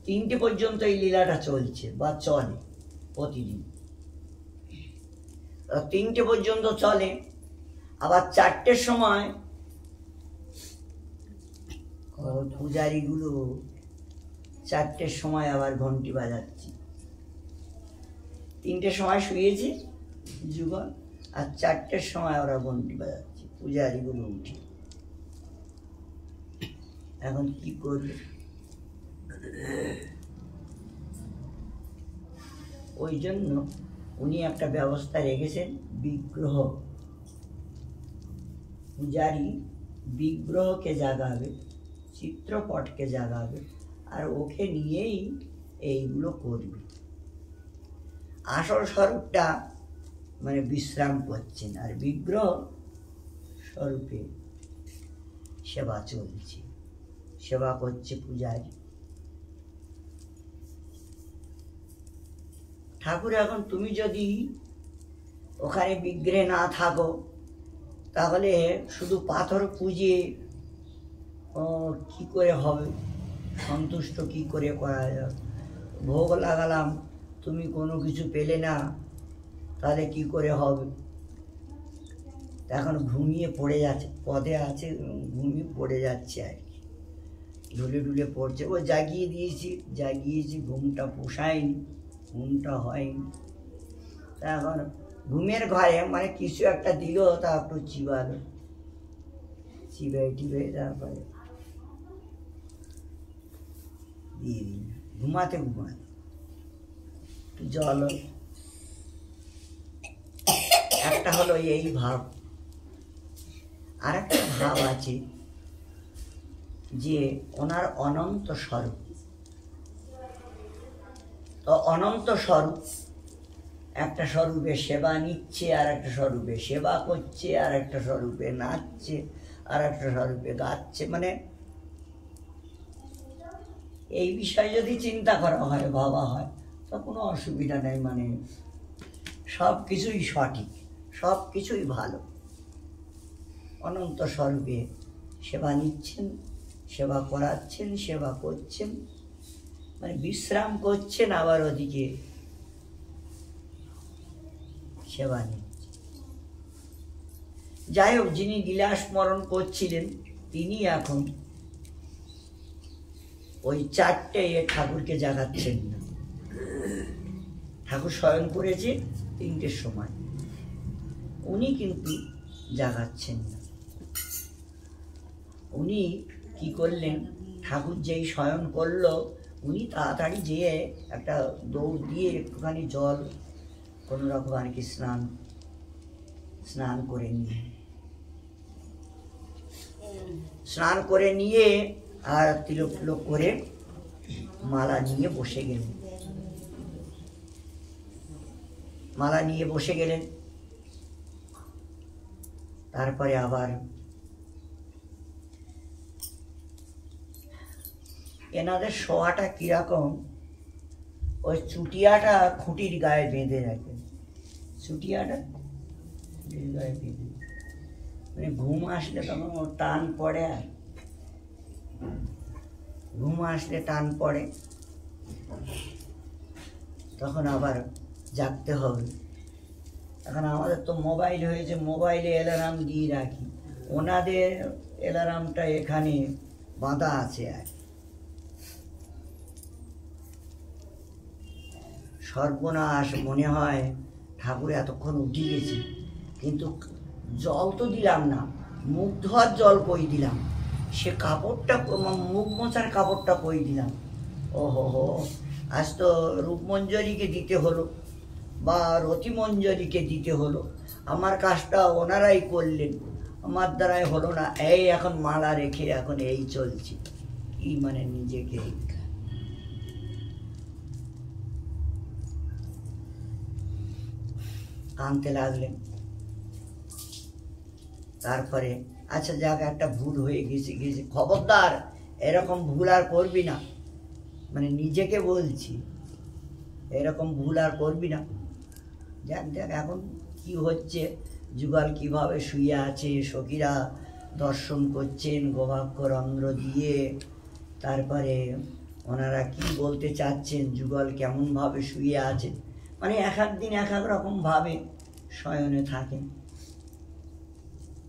3টে পর্যন্ত এই লীলাটা চলছে বা চলে প্রতিদিন। 3টে পর্যন্ত চলে, আবার 4টের সময় পূজারীগুলো 4টের সময় আবার ঘন্টি বাজাচ্ছে। 3টের সময় শুয়েছে যুগল, আর 4টের সময় ওরা ঘন্টি বাজাচ্ছে, পূজারীগুলো উঠে। এখন কি করবে? ওই জন্য উনি একটা ব্যবস্থা রেখেছেন, বিগ্রহ, পূজারী বিগ্রহকে জাগাবে, চিত্রপটকে জাগাবে, আর ওকে নিয়েই এইগুলো করবে। আসল স্বরূপটা মানে বিশ্রাম করছেন, আর বিগ্রহ স্বরূপে সেবা চলছে, সেবা করছে পূজারী। ঠাকুর, এখন তুমি যদি ওখানে বিগ্রহে না থাকো তাহলে শুধু পাথর পুজে কি করে হবে, সন্তুষ্ট কি করে করা যাবে? ভোগ লাগালাম, তুমি কোনো কিছু পেলে না, তাহলে কি করে হবে? এখন ঘুমিয়ে পড়ে যাচ্ছে, পদে আছে, ঘুমিয়ে পড়ে যাচ্ছে আর কি, ঢুলে ঢুলে পড়ছে। ও জাগিয়েছি, ঘুমটা পোষায়নি, ঘুমটা হয়নি। তা এখন ঘুমের ঘরে মানে কিছু একটা দিল, তা একটু চিবালো, চিবাই তারপরে দিয়ে দিন। ঘুমাতে জল একটা হলো এই ভাব। আর একটা ভাব আছে যে ওনার অনন্ত স্বরূপ। তো অনন্ত স্বরূপ, একটা স্বরূপে সেবা নিচ্ছে, আর একটা স্বরূপে সেবা করছে, আর একটা স্বরূপে নাচছে, আর একটা স্বরূপে গাচ্ছে। মানে এই বিষয়ে যদি চিন্তা করা হয়, ভাবা হয়, তো কোনো অসুবিধা নেই। মানে সব কিছুই সঠিক, সব কিছুই ভালো। অনন্ত স্বরূপে সেবা নিচ্ছেন, সেবা করাচ্ছেন, সেবা করছেন, মানে বিশ্রাম করছেন, আবার ওদিকে সেবা নিচ্ছেন। যাই হোক, যিনি লীলা স্মরণ করছিলেন তিনি এখন ওই 4টে ঠাকুরকে জাগাচ্ছেন না। ঠাকুর শয়ন করেছে 3টের সময়, উনি কিন্তু জাগাচ্ছেন না। উনি কি করলেন, ঠাকুর যেই শয়ন করলো, উনি তাড়াতাড়ি যেয়ে একটা দৌড় দিয়ে একটুখানি জল কোনো রকম আর কি স্নান করে নিয়ে আর তিলক করে মালা নিয়ে বসে গেলেন। তারপরে আবার এনাদের শোয়াটা কিরকম, ওই চুটিয়াটা খুঁটির গায়ে বেঁধে রাখেন, চুটিয়াটা খুঁটির গায়ে বেঁধে, মানে ঘুম আসলে তখন ওর টান পড়ে, আর ঘুম আসলে টান পড়ে, তখন আবার জাগতে হবে। এখন আমাদের তো মোবাইল হয়েছে, মোবাইলে অ্যালার্ম দিয়ে রাখি, ওনাদের অ্যালার্মটা এখানে বাঁধা আছে। আর সর্বনাশ, মনে হয় ঠাকুর এতক্ষণ উঠে গেছি, কিন্তু জল তো দিলাম না, মুখ ধোয়ার জল কই দিলাম, সে কাপড়টা, মুখ মোছার কাপড়টা কই দিলাম। ওহো, আজ তো রূপমঞ্জরীকে দিতে হলো বা রতিমঞ্জরীকে দিতে হলো, আমার কাজটা ওনারাই করলেন, আমার দ্বারাই হলো না। এই এখন মালা রেখে এখন এই চলছে, কি মানে নিজেকে আনতে লাগলেন। তারপরে আচ্ছা যাক, একটা ভুল হয়ে গেছে, খবরদার এরকম ভুল আর করবি না, মানে নিজেকে বলছি, এরকম ভুল আর করবি না। দেখ এখন কি হচ্ছে, যুগল কিভাবে শুয়ে আছে, সখীরা দর্শন করছেন গৌভাগ্যরন্ধ্র দিয়ে, তারপরে ওনারা কি বলতে চাচ্ছেন, যুগল কেমনভাবে শুয়ে আছেন, মানে এক এক দিন এক এক রকম ভাবে শয়নে থাকেন।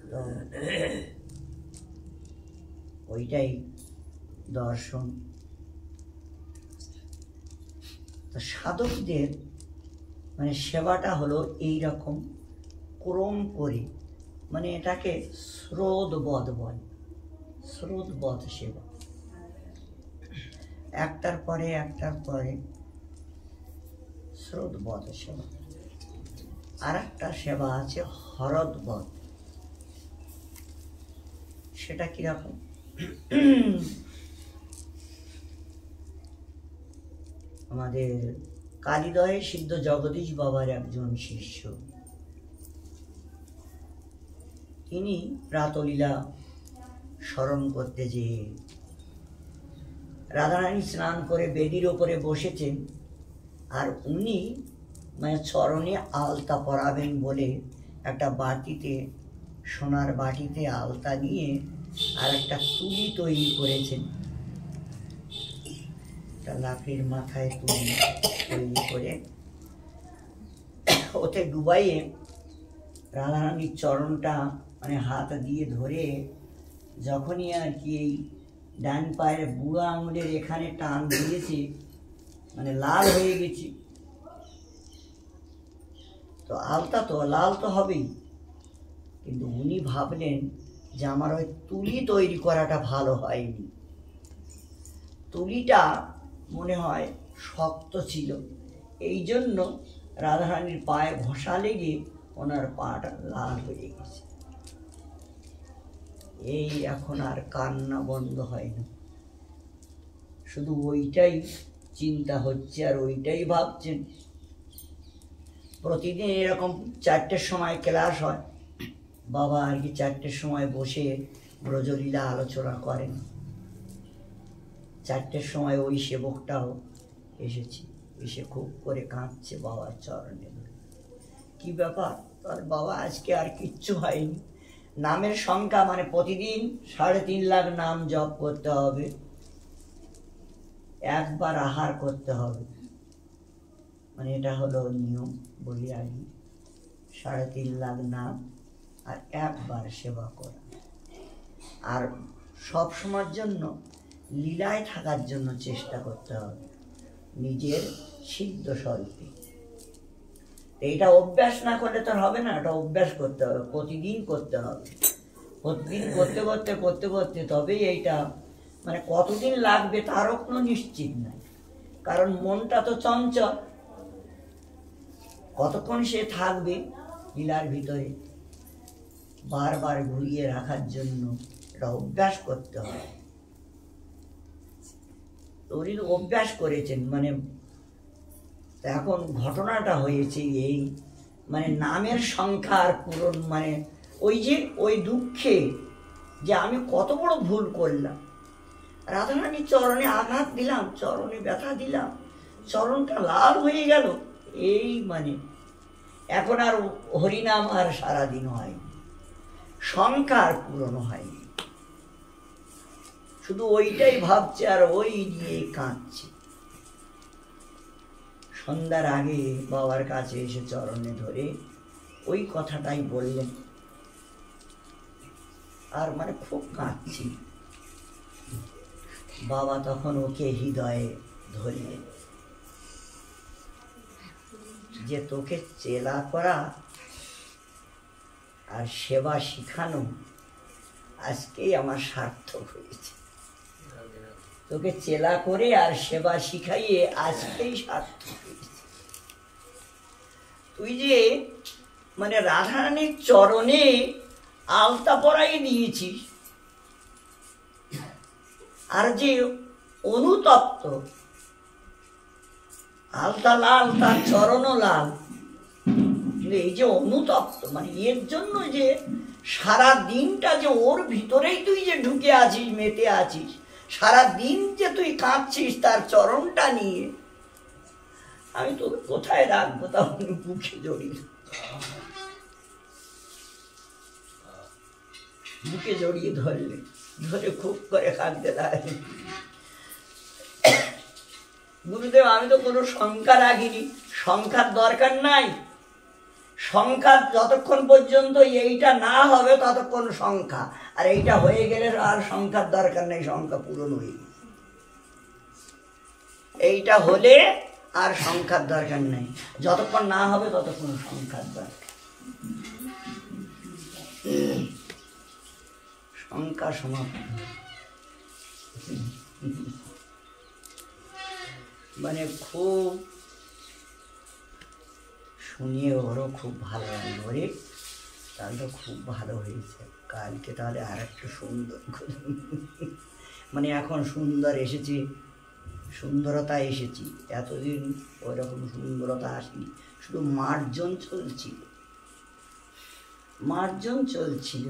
তো ওইটাই দর্শন। তো সাধকদের মানে সেবাটা হলো এইরকম ক্রম করে, মানে এটাকে স্রোতবধ বলে, স্রোতবধ সেবা, একটার পরে স্রোতবধ সেবা। আর একটা সেবা আছে হরদবধ, সেটা কিরকম, আমাদের কালিদয়ে সিদ্ধ জগদীশ বাবার একজন শিষ্য, তিনি প্রাতলীলা স্মরণ করতে যেয়ে রাধারানী স্নান করে বেদির ওপরে বসেছেন, আর উনি মানে চরণে আলতা পরাবেন বলে একটা বাটিতে, সোনার বাটিতে আলতা নিয়ে আর একটা তুলি তৈরি করেছেন, একটা লাকড়ির মাথায় তুলি তৈরি করে ওতে ডুবাইয়ে রাধারানীর চরণটা মানে হাত দিয়ে ধরে যখনই আর কি এই ডান পায়ের বুড়ো আঙুলের এখানে টান দিয়েছে, মানে লাল হয়ে গেছে। তো আলতা তো লাল তো হবেই, কিন্তু উনি ভাবলেন যে আমার ওই তুলি তৈরি করাটা ভালো হয়নি, তুলিটা মনে হয় শক্ত ছিল, এই জন্য রাধারানীর পায়ে ঘষা লেগে ওনার পাটা লাল হয়ে গেছে। এই এখন আর কান্না বন্ধ হয় না, শুধু ওইটাই চিন্তা হচ্ছে আর ওইটাই ভাবছেন। প্রতিদিন এরকম 4টের সময় ক্লাস হয়, বাবা আর কি 4টের সময় বসে ব্রজলীলা আলোচনা করেন। 4টের সময় ওই সেবকটাও এসেছি, এসে খুব করে কাঁদছে বাবার চরণে ধরে। কি ব্যাপার? তার বাবা আজকে আর কিচ্ছু হয়নি, নামের সংখ্যা মানে প্রতিদিন 3.5 লাখ নাম জপ করতে হবে, একবার আহার করতে হবে, মানে এটা হলো নিয়ম বলি আগে। 3.5 লাখ নাম আর একবার সেবা করা, আর সব সময়ের জন্য লীলায় থাকার জন্য চেষ্টা করতে হবে নিজের সিদ্ধ স্বরূপে। এইটা অভ্যাস না করলে তো হবে না, এটা অভ্যাস করতে হবে, প্রতিদিন করতে হবে। প্রতিদিন করতে করতে করতে করতে তবেই এইটা মানে কতদিন লাগবে তারও কোনো নিশ্চিত নাই, কারণ মনটা তো চঞ্চল, কতক্ষণ সে থাকবে লীলার ভিতরে। বারবার ঘুরিয়ে রাখার জন্য এটা অভ্যাস করতে হয়। উনি অভ্যাস করেছেন, মানে এখন ঘটনাটা হয়েছে এই, মানে নামের সংখ্যার পূরণ, মানে ওই যে ওই দুঃখে যে আমি কত বড় ভুল করলাম, রাধারানীর চরণে আঘাত দিলাম, চরণে ব্যথা দিলাম, চরণটা লাল হয়ে গেল, এই মানে এখন আর হরিনাম আর সারাদিন হয়নি, সংখ্যার পূরণ হয়নি, শুধু ওইটাই ভাবছে আর ওই নিয়ে কাঁদছে। সন্ধ্যার আগে বাবার কাছে এসে চরণে ধরে ওই কথাটাই বললেন, আর মানে খুব কাঁদছি। বাবা তখন ওকে হৃদয়ে ধরলেন যে তোকে চেলা করা আর সেবা শিখানো আজকেই আমার সার্থক হয়েছে, তোকে চেলা করে আর সেবা শিখাইয়ে আজকেই সার্থক হয়েছে। তুই যে মানে রাধারানীর চরণে আলতা পরাই দিয়েছিস, আর যে অনুতপ্ত, আলতা লাল তার চরণও লাল, এই যে অনুতপ্ত মানে এর জন্য যে সারা দিনটা যে ওর ভিতরেই তুই যে ঢুকে আছিস, মেতে আছিস, সারা দিন যে তুই কাঁদছিস তার চরণটা নিয়ে, আমি তোকে কোথায় রাখবো? তাহলে বুকে জড়িয়ে বুকে জড়িয়ে ধরলে, ধরে খুব করে কাঁদতে লাগলে, গুরুদেব আমি তো কোনো সংখ্যা রাখিনি, সংখ্যার দরকার নাই, সংখ্যা যতক্ষণ পর্যন্ত এইটা না হবে ততক্ষণ সংখ্যা, আর এইটা হয়ে গেলে আর সংখ্যার দরকার নেই, সংখ্যা পূরণ হয়ে গেছে। এইটা হলে আর সংখ্যার দরকার নেই, যতক্ষণ না হবে ততক্ষণ সংখ্যার দরকার। সংখ্যা সমাপ্ত, মানে খুব শুনিয়ে ওরও খুব ভালো লাগলো, রে তাহলে খুব ভালো হয়েছে, কালকে তাহলে আর একটু সুন্দর মানে এখন সুন্দর এসেছি, সুন্দরতা এসেছি, এতদিন ওই রকম সুন্দরতা আসেনি, শুধু মার্জন চলছিল, মার্জন চলছিল,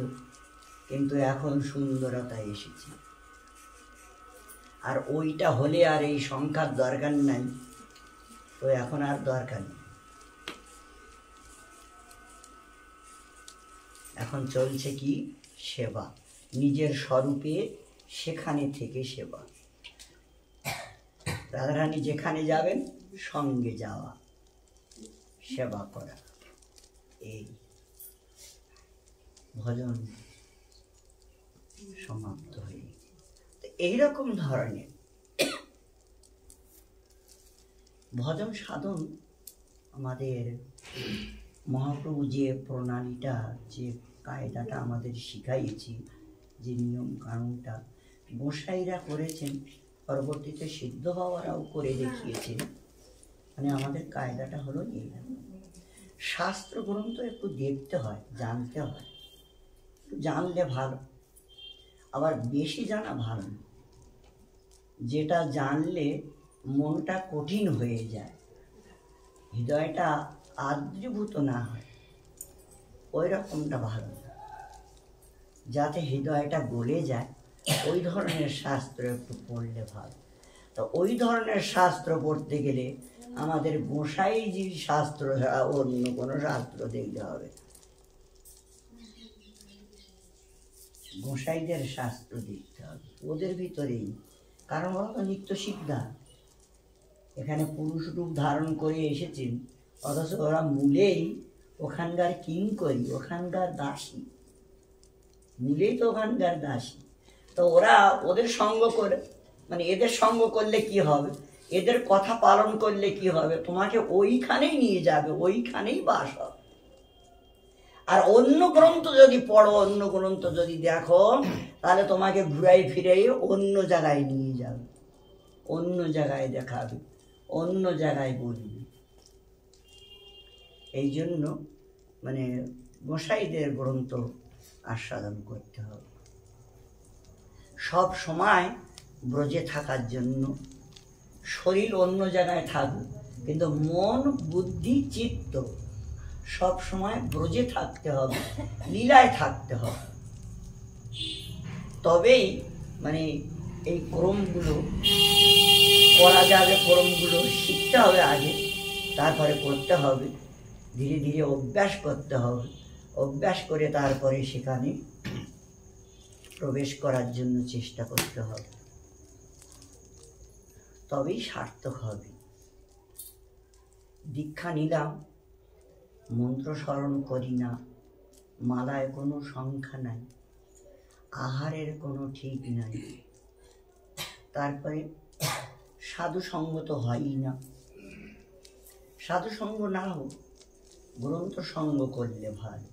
কিন্তু এখন সুন্দরতা এসেছে। আর ওইটা হলে আর এই সংখ্যার দরকার নাই, তো এখন আর দরকার নেই, এখন চলছে কি সেবা, নিজের স্বরূপে সেখানে থেকে সেবা। রাধারানী যেখানে যাবেন সঙ্গে যাওয়া, সেবা করা। এই ভজন সমাপ্ত হয়ে এইরকম ধরনের ভজন সাধন আমাদের মহাপ্রভু যে প্রণালীটা, যে কায়দাটা আমাদের শিখাইয়েছি, যে নিয়ম কানুনটা গোসাইরা করেছেন, পরবর্তীতে সিদ্ধ বাবারাও করে দেখিয়েছেন। মানে আমাদের কায়দাটা হলো এই, শাস্ত্র গ্রন্থ একটু দেখতে হয়, জানতে হয়। জানলে ভালো, আবার বেশি জানা ভালো না। যেটা জানলে মনটা কঠিন হয়ে যায়, হৃদয়টা আদ্রীভূত না হয়, ওই রকমটা ভালো না। যাতে হৃদয়টা গলে যায় ওই ধরনের শাস্ত্র একটু পড়লে ভালো। তো ওই ধরনের শাস্ত্র পড়তে গেলে আমাদের গোসাইজির শাস্ত্র ছাড়া অন্য কোনো শাস্ত্র দেখতে হবে। গোসাইদের শাস্ত্র দেখতে হবে, ওদের ভিতরেই। কারণ ওরা তো নিত্য সিদ্ধা, এখানে পুরুষ রূপ ধারণ করে এসেছেন, অথচ ওরা মূলেই ওখানকার কিঙ্করী, ওখানকার দাসী, মূলেই তো ওখানকার দাসী। তো ওরা ওদের সঙ্গ করে, মানে এদের সঙ্গ করলে কি হবে, এদের কথা পালন করলে কি হবে, তোমাকে ওইখানেই নিয়ে যাবে, ওইখানেই বাস হবে। আর অন্য গ্রন্থ যদি পড়ো, অন্য গ্রন্থ যদি দেখো, তাহলে তোমাকে ঘুরাই ফিরাই অন্য জায়গায় নিয়ে যাবে, অন্য জায়গায় দেখাবে, অন্য জায়গায় বলবে। এই জন্য মানে গোসাইদের গ্রন্থ আস্বাদন করতে হবে। সব সময় ব্রজে থাকার জন্য শরীর অন্য জায়গায় থাকুক, কিন্তু মন বুদ্ধি চিত্ত সব সময় ব্রজে থাকতে হবে, লীলায় থাকতে হবে। তবেই মানে এই ক্রমগুলো করা যাবে, ক্রমগুলো শিখতে হবে আগে, তারপরে করতে হবে, ধীরে ধীরে অভ্যাস করতে হবে, অভ্যাস করে তারপরে সেখানে প্রবেশ করার জন্য চেষ্টা করতে হবে, তবেই সার্থক হবে। দীক্ষা নিলাম, মন্ত্র স্মরণ করি না, মালায় কোনো সংখ্যা নাই, আহারের কোনো ঠিক নাই, তারপরে সাধু সঙ্গ তো হয়ই না। সাধু সঙ্গ না হোক, গ্রন্থ সঙ্গ করলে ভালো।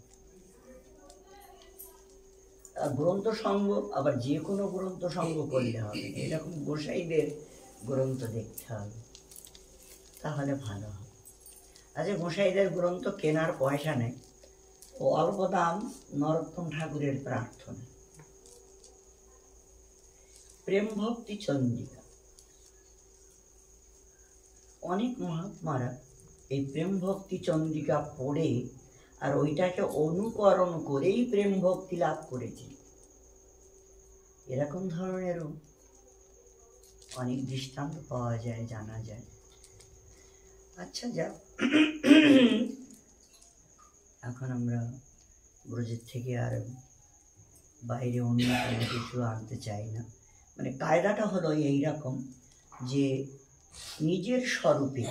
গ্রন্থ সঙ্গ আবার যে কোনো গ্রন্থ সঙ্গ করলে হবে, এরকম গোসাইদের গ্রন্থ দেখতে হবে, তাহলে ভালো হবে। আচ্ছা, গোসাইদের গ্রন্থ কেনার পয়সা নেই, ও অল্প দাম নরোত্তম ঠাকুরের প্রার্থনা, প্রেম ভক্তি চন্দ্রিকা। অনেক মহাত্মারা এই প্রেম ভক্তি চন্দ্রিকা পড়ে আর ওইটাকে অনুকরণ করেই প্রেম ভক্তি লাভ করেছে। এরকম ধরনেরও অনেক দৃষ্টান্ত পাওয়া যায়, জানা যায়। আচ্ছা, যা এখন আমরা ব্রজের থেকে আর বাইরে অন্য কোনো কিছু আনতে চাই না। মানে কায়দাটা হলো এইরকম যে নিজের স্বরূপে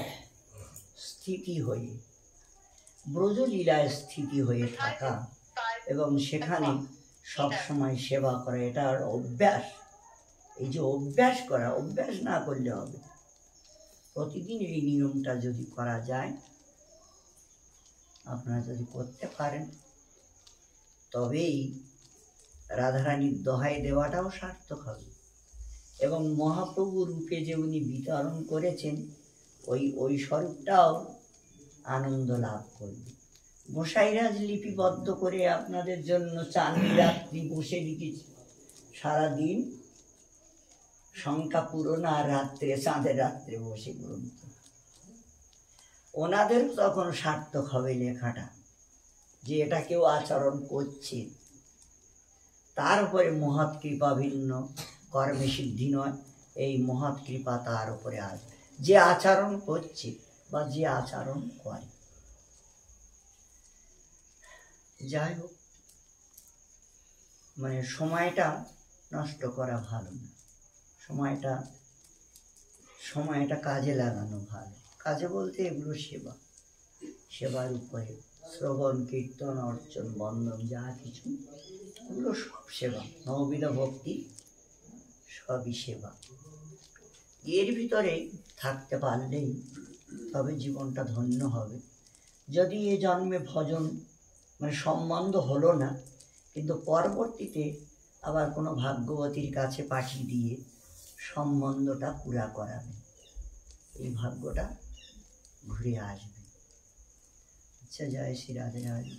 স্থিতি হয়ে, ব্রজলীলায় স্থিতি হয়ে থাকা এবং সেখানে সবসময় সেবা করা, এটার অভ্যাস। এই যে অভ্যাস করা, অভ্যাস না করলে হবে। প্রতিদিন এই নিয়মটা যদি করা যায়, আপনারা যদি করতে পারেন, তবেই রাধারানীর দোহাই দেওয়াটাও সার্থক হবে এবং মহাপ্রভু রূপে যে উনি বিতরণ করেছেন ওই স্বরূপটাও আনন্দ লাভ করবে। গোসাইরাজ লিপিবদ্ধ করে আপনাদের জন্য চাঁদনি রাত্রি বসে লিখেছে, সারাদিন সংখ্যা পূরণ, আর রাত্রে চাঁদের রাত্রে বসে গ্রন্থ। ওনাদের তখন সার্থক হবে লেখাটা, যে এটা কেউ আচরণ করছে। তার উপরে মহৎ কৃপা, ভিন্ন কর্মে সিদ্ধি নয়, এই মহৎ কৃপা তার উপরে আসবে, যে আচরণ করছে বা যে আচরণ করে। যাই হোক, মানে সময়টা নষ্ট করা ভালো না, সময়টা কাজে লাগানো ভালো। কাজে বলতে এগুলো সেবার উপরে শ্রবণ কীর্তন অর্চন বন্দন যা কিছু, এগুলো সব সেবা। নববিধ ভক্তি সবই সেবা। এর ভিতরে থাকতে পারলেই তবে জীবনটা ধন্য হবে। যদি এ জন্মে ভজন মানে সম্বন্ধ হলো না, কিন্তু পরবর্তীতে আবার কোনো ভাগ্যবতীর কাছে পাঠিয়ে দিয়ে সম্বন্ধটা পুরা করাবে, এই ভাগ্যটা ঘুরে আসবে। আচ্ছা, জয় শ্রী রাধে রাধে।